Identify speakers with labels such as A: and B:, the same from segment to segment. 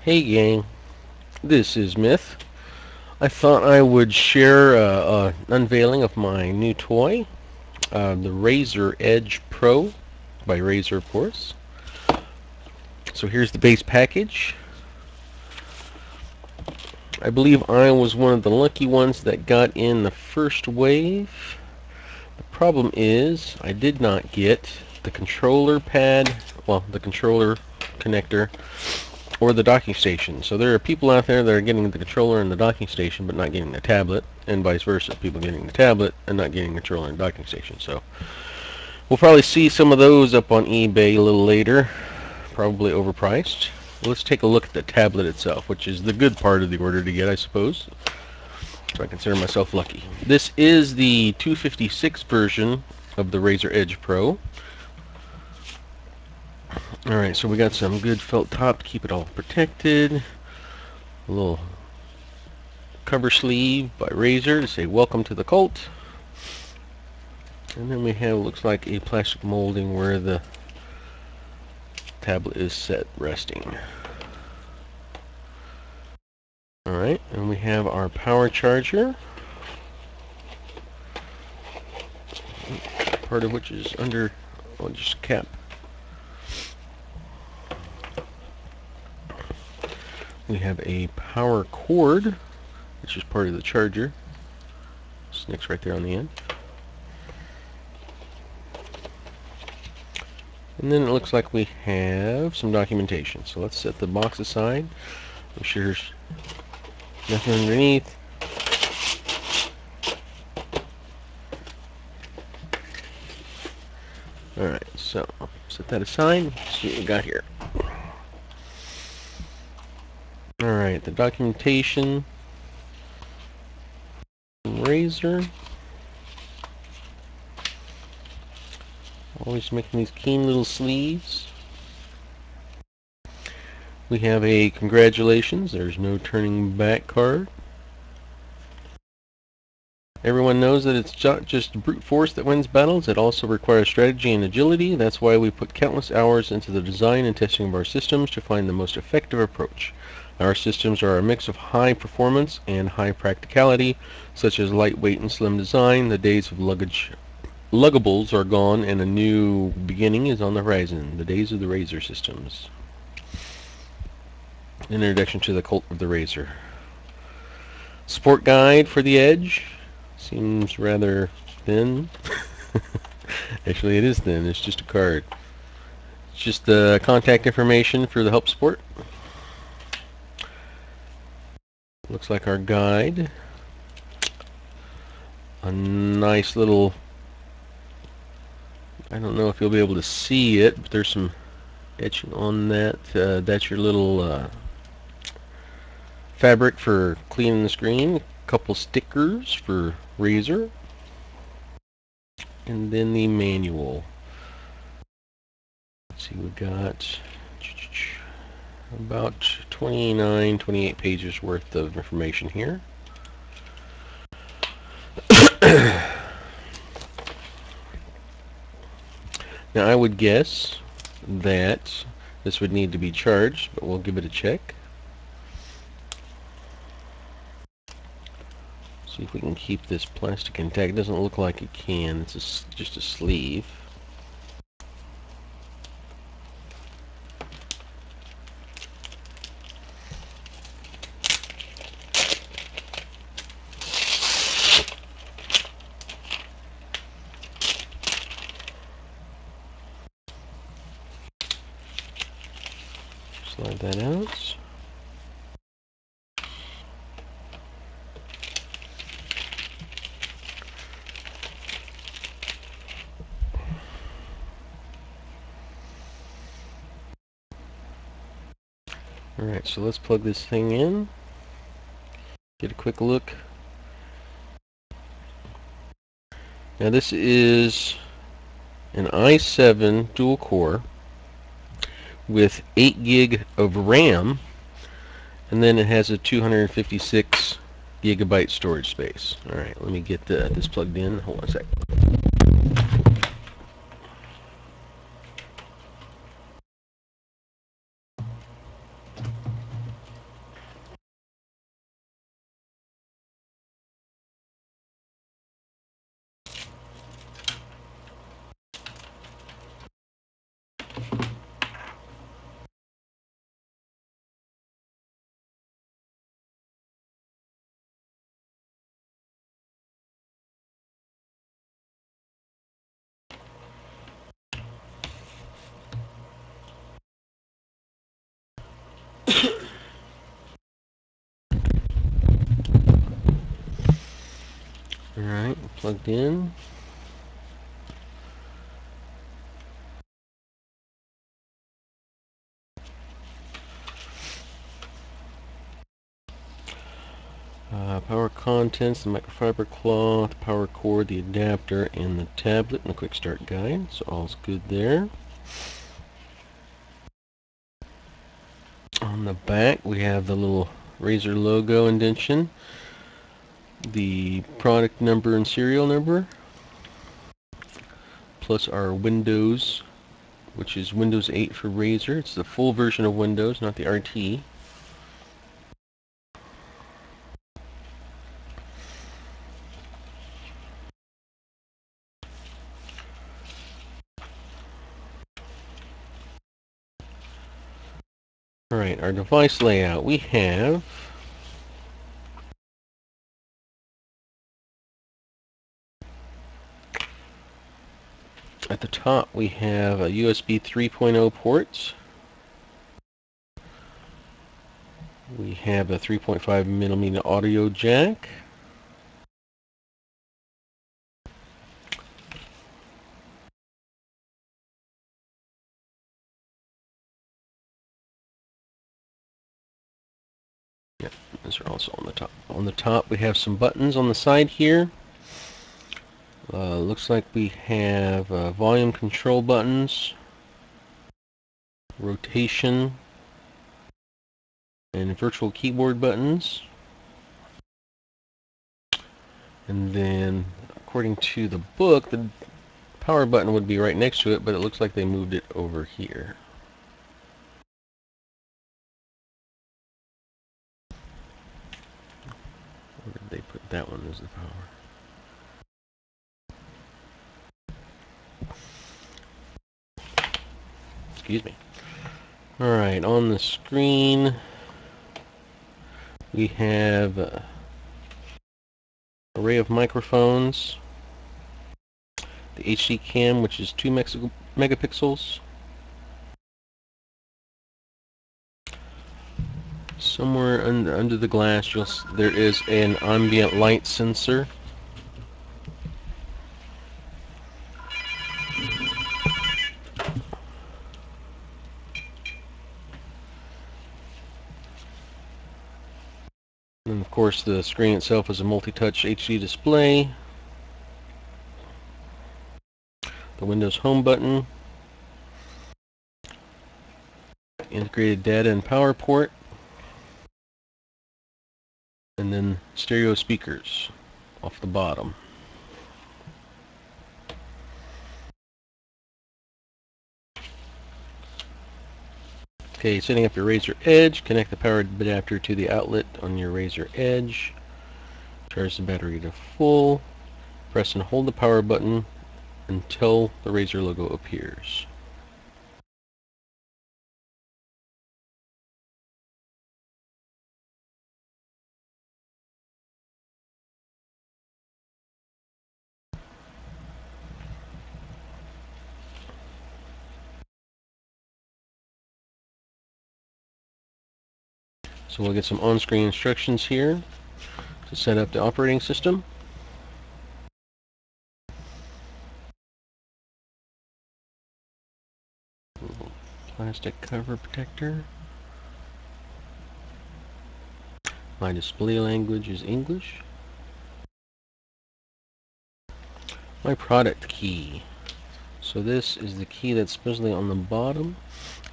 A: Hey gang, this is Myth. I thought I would share an unveiling of my new toy, the Razer Edge Pro by Razer, of course. So here's the base package. I believe I was one of the lucky ones that got in the first wave. The problem is I did not get the controller pad, well, the controller connector, or the docking station. So there are people out there that are getting the controller and the docking station but not getting the tablet, and vice versa. People getting the tablet and not getting the controller and docking station. So we'll probably see some of those up on eBay a little later, probably overpriced. Let's take a look at the tablet itself, which is the good part of the order to get, I suppose. So I consider myself lucky. This is the 256 version of the Razer Edge Pro. Alright, so we got some good felt top to keep it all protected. A little cover sleeve by Razer to say welcome to the cult. And then we have, looks like, a plastic molding where the tablet is set resting. Alright, and we have our power charger, part of which is under, well, just cap. We have a power cord, which is part of the charger. Snicks right there on the end. And then it looks like we have some documentation. So let's set the box aside. Make sure there's nothing underneath. Alright, so set that aside. See what we got here. Alright, the documentation from Razer. Always making these keen little sleeves. We have a congratulations, there's no turning back card. Everyone knows that it's not just brute force that wins battles, it also requires strategy and agility. That's why we put countless hours into the design and testing of our systems to find the most effective approach. Our systems are a mix of high performance and high practicality, such as lightweight and slim design. The days of luggables are gone and a new beginning is on the horizon. The days of the Razer systems. Introduction to the cult of the Razer. Support guide for the Edge. Seems rather thin. Actually, it is thin. It's just a card. It's just the contact information for the help support. Looks like our guide. A nice little, I don't know if you'll be able to see it, but there's some etching on that. That's your little fabric for cleaning the screen. A couple stickers for Razer. And then the manual. Let's see, we got about 29, 28 pages worth of information here. Now I would guess that this would need to be charged, but we'll give it a check. See if we can keep this plastic intact. It doesn't look like it can. It's just a sleeve. Slide that out. Alright, so let's plug this thing in. Get a quick look. Now this is an i7 dual core with 8 gig of RAM, and then it has a 256 gigabyte storage space. Alright, let me get this plugged in. Hold on a sec. Alright, plugged in. Power contents, the microfiber cloth, power cord, the adapter, and the tablet, and a quick start guide. So all's good there. On the back, we have the little Razer logo indentation, the product number and serial number, plus our Windows, which is Windows 8 for Razer. It's the full version of Windows, not the RT. Alright, our device layout. We have at the top we have a USB 3.0 port. We have a 3.5 millimeter audio jack. Yep, those are also on the top. On the top we have some buttons on the side here. Looks like we have volume control buttons, rotation, and virtual keyboard buttons. And then, according to the book, the power button would be right next to it, but it looks like they moved it over here. Where did they put that one as the power? Excuse me. Alright, on the screen we have an array of microphones, the HD cam, which is 2 megapixels. Somewhere under the glass there is an ambient light sensor. And of course the screen itself is a multi-touch HD display. The Windows Home button. Integrated data and power port. And then stereo speakers off the bottom. Okay, setting up your Razer Edge. Connect the power adapter to the outlet on your Razer Edge. Charge the battery to full. Press and hold the power button until the Razer logo appears. So we'll get some on-screen instructions here to set up the operating system. Little plastic cover protector. My display language is English. My product key. So this is the key that's supposedly on the bottom.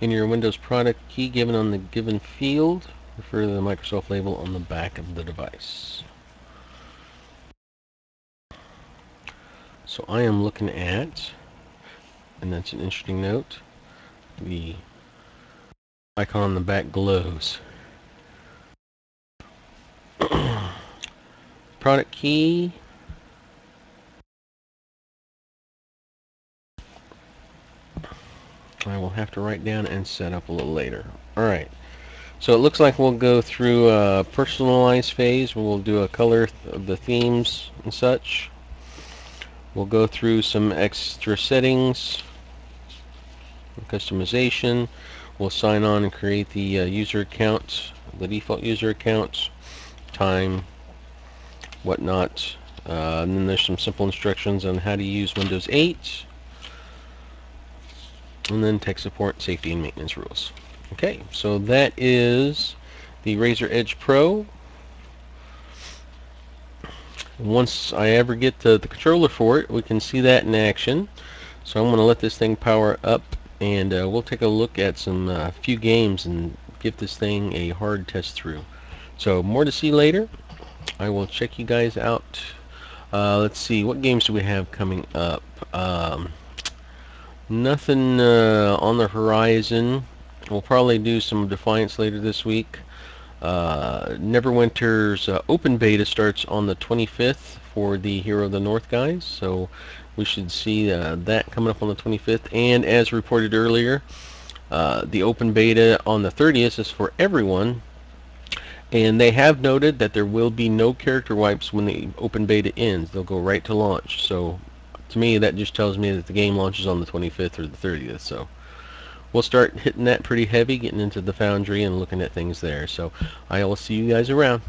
A: In your Windows product key given on the given field, refer to the Microsoft label on the back of the device. So I am looking at, and that's an interesting note, the icon on the back glows. Product key. I will have to write down and set up a little later. Alright, so it looks like we'll go through a personalized phase where we'll do a color of the themes and such. We'll go through some extra settings, customization. We'll sign on and create the user account, the default user account, time, whatnot. And then there's some simple instructions on how to use Windows 8. And then tech support, safety, and maintenance rules. Okay, so that is the Razer Edge Pro. Once I ever get the controller for it, we can see that in action. So I'm going to let this thing power up, and we'll take a look at some few games and give this thing a hard test through. So more to see later. I will check you guys out. Let's see, what games do we have coming up? Nothing on the horizon. We'll probably do some Defiance later this week. Neverwinter's open beta starts on the 25th for the Hero of the North guys, so we should see that coming up on the 25th. And as reported earlier, the open beta on the 30th is for everyone, and they have noted that there will be no character wipes when the open beta ends. They'll go right to launch. So to me, that just tells me that the game launches on the 25th or the 30th. So we'll start hitting that pretty heavy, getting into the Foundry and looking at things there. So I will see you guys around.